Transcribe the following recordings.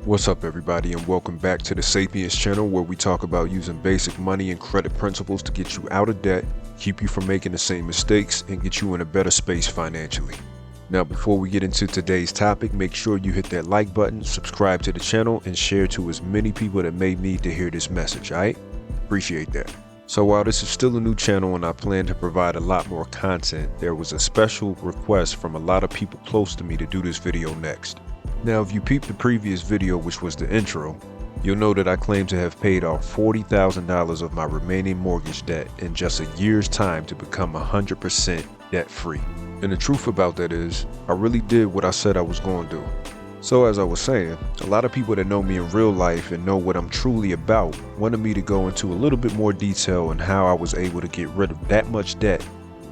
What's up everybody, and welcome back to the Sapience channel, where we talk about using basic money and credit principles to get you out of debt, keep you from making the same mistakes, and get you in a better space financially. Now before we get into today's topic, make sure you hit that like button, subscribe to the channel, and share to as many people that may need to hear this message, alright? Appreciate that. So while this is still a new channel and I plan to provide a lot more content, there was a special request from a lot of people close to me to do this video next. Now, if you peeped the previous video, which was the intro, you'll know that I claim to have paid off $40,000 of my remaining mortgage debt in just a year's time to become 100% debt-free. And the truth about that is, I really did what I said I was going to do. So as I was saying, a lot of people that know me in real life and know what I'm truly about wanted me to go into a little bit more detail on how I was able to get rid of that much debt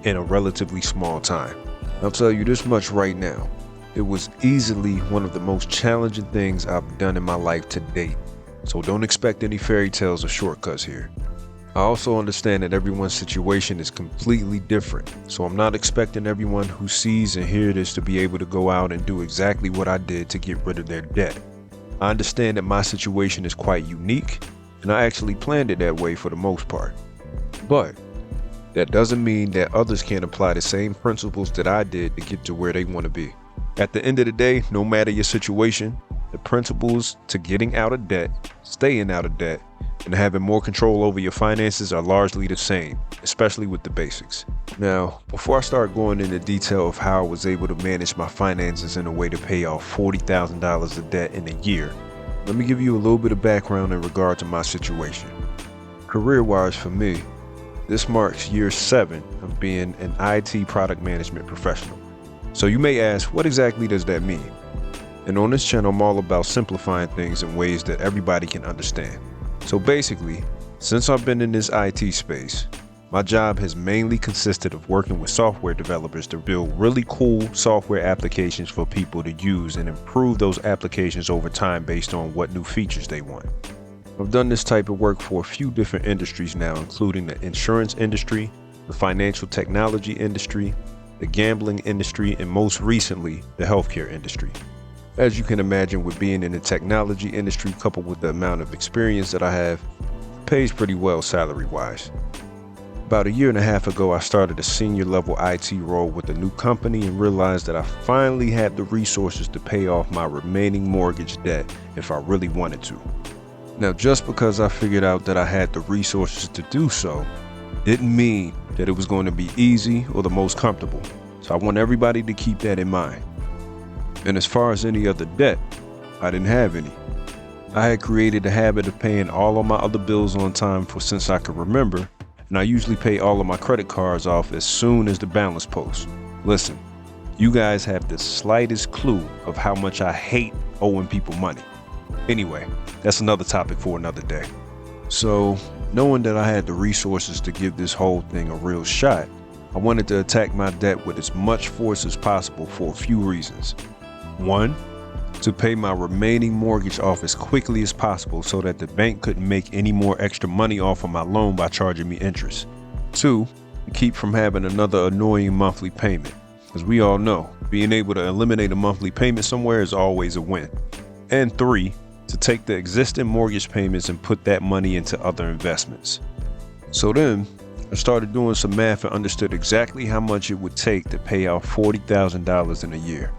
in a relatively small time. I'll tell you this much right now. It was easily one of the most challenging things I've done in my life to date, so don't expect any fairy tales or shortcuts here. I also understand that everyone's situation is completely different, so I'm not expecting everyone who sees and hears this to be able to go out and do exactly what I did to get rid of their debt. I understand that my situation is quite unique, and I actually planned it that way for the most part. But that doesn't mean that others can't apply the same principles that I did to get to where they want to be. At the end of the day, no matter your situation, the principles to getting out of debt, staying out of debt, and having more control over your finances are largely the same, especially with the basics. Now, before I start going into detail of how I was able to manage my finances in a way to pay off $40,000 of debt in a year, let me give you a little bit of background in regard to my situation. Career-wise for me, this marks year 7 of being an IT product management professional. So you may ask, what exactly does that mean? And on this channel, I'm all about simplifying things in ways that everybody can understand. So basically, since I've been in this IT space, my job has mainly consisted of working with software developers to build really cool software applications for people to use and improve those applications over time based on what new features they want. I've done this type of work for a few different industries now, including the insurance industry, the financial technology industry, the gambling industry, and most recently, the healthcare industry. As you can imagine, with being in the technology industry coupled with the amount of experience that I have, it pays pretty well salary-wise. About a year and a half ago, I started a senior level IT role with a new company and realized that I finally had the resources to pay off my remaining mortgage debt if I really wanted to. Now, just because I figured out that I had the resources to do so, didn't mean that it was going to be easy or the most comfortable. So I want everybody to keep that in mind. And as far as any other debt, I didn't have any. I had created a habit of paying all of my other bills on time since I could remember, and I usually pay all of my credit cards off as soon as the balance posts. Listen, you guys have the slightest clue of how much I hate owing people money. Anyway, that's another topic for another day. So, knowing that I had the resources to give this whole thing a real shot, I wanted to attack my debt with as much force as possible for a few reasons. 1, to pay my remaining mortgage off as quickly as possible so that the bank couldn't make any more extra money off of my loan by charging me interest. 2, to keep from having another annoying monthly payment. As we all know, being able to eliminate a monthly payment somewhere is always a win. And 3, to take the existing mortgage payments and put that money into other investments. So then, I started doing some math and understood exactly how much it would take to pay off $40,000 in a year.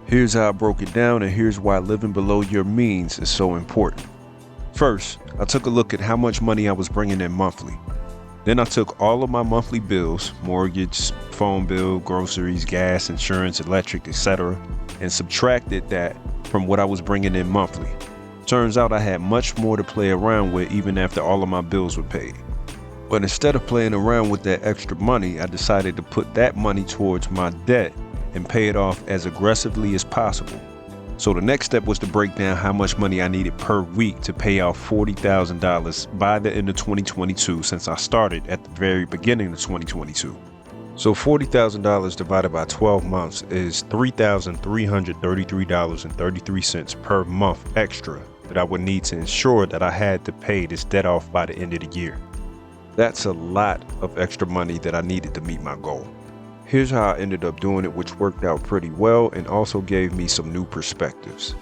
Here's how I broke it down, and here's why living below your means is so important. First, I took a look at how much money I was bringing in monthly. Then I took all of my monthly bills, mortgage, phone bill, groceries, gas, insurance, electric, etc., and subtracted that from what I was bringing in monthly. Turns out I had much more to play around with even after all of my bills were paid. But instead of playing around with that extra money, I decided to put that money towards my debt and pay it off as aggressively as possible. So the next step was to break down how much money I needed per week to pay off $40,000 by the end of 2022, since I started at the very beginning of 2022. So $40,000 divided by 12 months is $3,333.33 per month extra that I would need to ensure that I had to pay this debt off by the end of the year. That's a lot of extra money that I needed to meet my goal. Here's how I ended up doing it, which worked out pretty well and also gave me some new perspectives.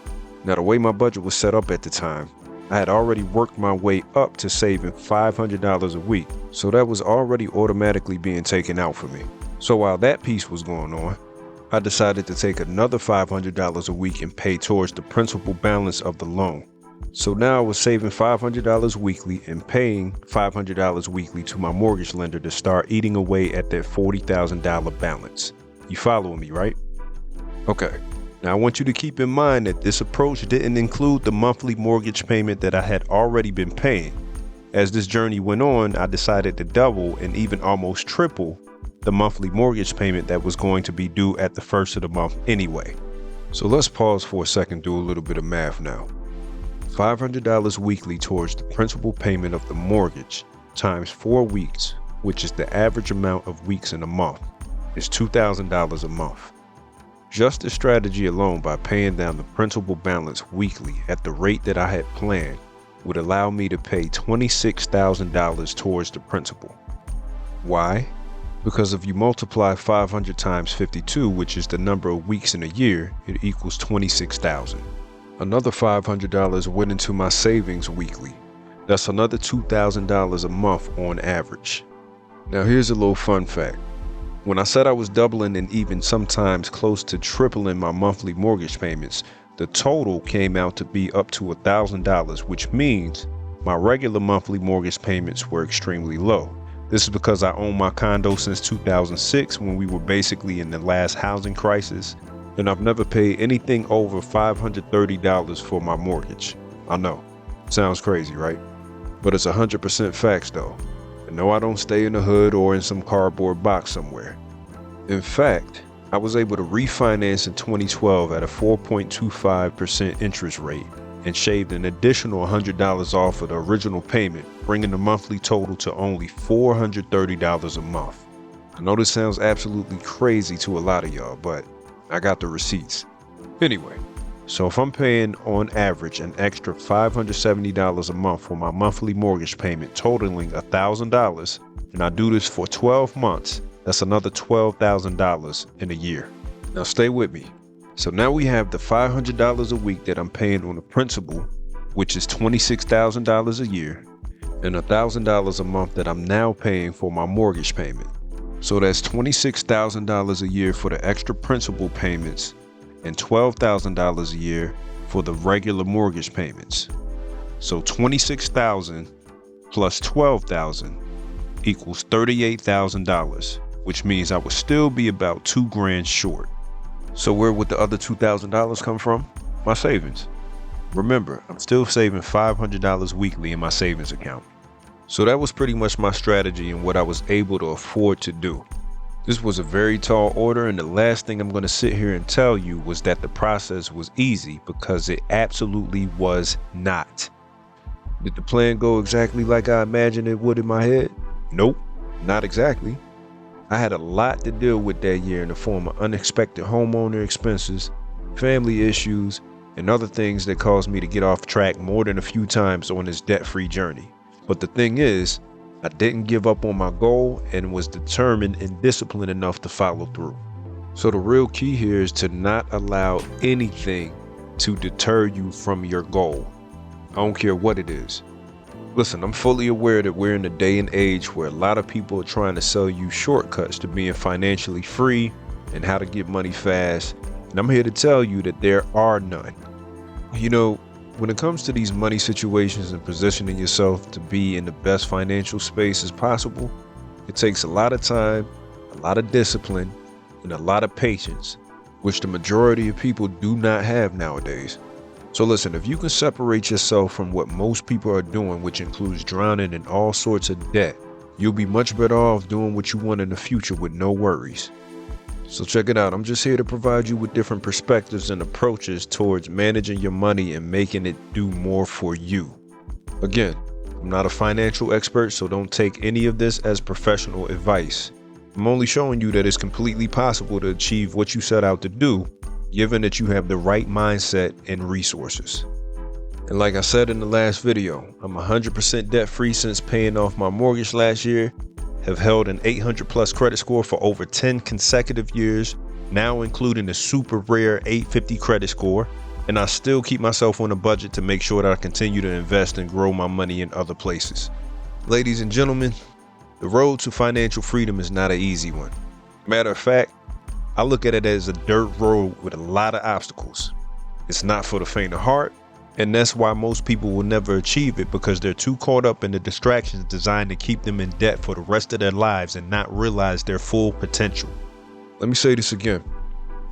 Now, the way my budget was set up at the time, I had already worked my way up to saving $500 a week, so that was already automatically being taken out for me. So while that piece was going on, I decided to take another $500 a week and pay towards the principal balance of the loan. So now I was saving $500 weekly and paying $500 weekly to my mortgage lender to start eating away at that $40,000 balance. You following me, right? Okay. Now I want you to keep in mind that this approach didn't include the monthly mortgage payment that I had already been paying. As this journey went on, I decided to double and even almost triple the monthly mortgage payment that was going to be due at the first of the month anyway. So let's pause for a second, do a little bit of math now. $500 weekly towards the principal payment of the mortgage times 4 weeks, which is the average amount of weeks in a month, is $2,000 a month. Just the strategy alone, by paying down the principal balance weekly at the rate that I had planned, would allow me to pay $26,000 towards the principal. Why? Because if you multiply 500 times 52, which is the number of weeks in a year, it equals 26,000. Another $500 went into my savings weekly. That's another $2,000 a month on average. Now here's a little fun fact. When I said I was doubling and even sometimes close to tripling my monthly mortgage payments, the total came out to be up to $1,000, which means my regular monthly mortgage payments were extremely low. This is because I own my condo since 2006, when we were basically in the last housing crisis, and I've never paid anything over $530 for my mortgage. I know, sounds crazy, right? But it's 100% facts though. And no, I don't stay in the hood or in some cardboard box somewhere. In fact, I was able to refinance in 2012 at a 4.25% interest rate and shaved an additional $100 off of the original payment, bringing the monthly total to only $430 a month. I know this sounds absolutely crazy to a lot of y'all, but I got the receipts. Anyway, so if I'm paying on average an extra $570 a month for my monthly mortgage payment totaling $1,000, and I do this for 12 months, that's another $12,000 in a year. Now stay with me. So now we have the $500 a week that I'm paying on the principal, which is $26,000 a year, and $1,000 a month that I'm now paying for my mortgage payment. So that's $26,000 a year for the extra principal payments and $12,000 a year for the regular mortgage payments. So $26,000 plus $12,000 equals $38,000, which means I would still be about $2,000 short. So where would the other $2,000 come from? My savings. Remember, I'm still saving $500 weekly in my savings account. So that was pretty much my strategy and what I was able to afford to do. This was a very tall order, and the last thing I'm going to sit here and tell you was that the process was easy, because it absolutely was not. Did the plan go exactly like I imagined it would in my head? Nope, not exactly. I had a lot to deal with that year in the form of unexpected homeowner expenses, family issues, and other things that caused me to get off track more than a few times on this debt-free journey. But the thing is, I didn't give up on my goal and was determined and disciplined enough to follow through. So the real key here is to not allow anything to deter you from your goal. I don't care what it is. Listen, I'm fully aware that we're in a day and age where a lot of people are trying to sell you shortcuts to being financially free and how to get money fast. And I'm here to tell you that there are none. You know, when it comes to these money situations and positioning yourself to be in the best financial space as possible, it takes a lot of time, a lot of discipline, and a lot of patience, which the majority of people do not have nowadays. So listen, if you can separate yourself from what most people are doing, which includes drowning in all sorts of debt, you'll be much better off doing what you want in the future with no worries. So check it out. I'm just here to provide you with different perspectives and approaches towards managing your money and making it do more for you. Again, I'm not a financial expert, so don't take any of this as professional advice. I'm only showing you that it's completely possible to achieve what you set out to do, given that you have the right mindset and resources. And like I said in the last video, I'm 100% debt free since paying off my mortgage last year, have held an 800 plus credit score for over 10 consecutive years, now including the super rare 850 credit score, and I still keep myself on a budget to make sure that I continue to invest and grow my money in other places. Ladies and gentlemen, the road to financial freedom is not an easy one. Matter of fact, I look at it as a dirt road with a lot of obstacles. It's not for the faint of heart, and that's why most people will never achieve it, because they're too caught up in the distractions designed to keep them in debt for the rest of their lives and not realize their full potential. Let me say this again.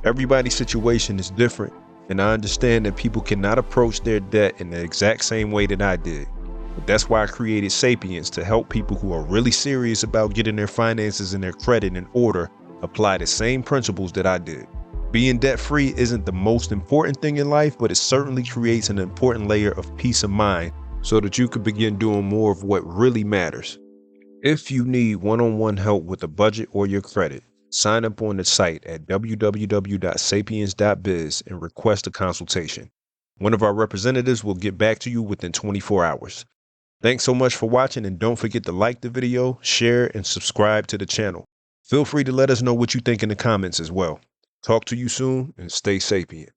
Everybody's situation is different, and I understand that people cannot approach their debt in the exact same way that I did. But that's why I created Sapience, to help people who are really serious about getting their finances and their credit in order apply the same principles that I did. Being debt-free isn't the most important thing in life, but it certainly creates an important layer of peace of mind so that you can begin doing more of what really matters. If you need one-on-one help with a budget or your credit, sign up on the site at www.sapience.biz and request a consultation. One of our representatives will get back to you within 24 hours. Thanks so much for watching, and don't forget to like the video, share, and subscribe to the channel. Feel free to let us know what you think in the comments as well. Talk to you soon, and stay sapient.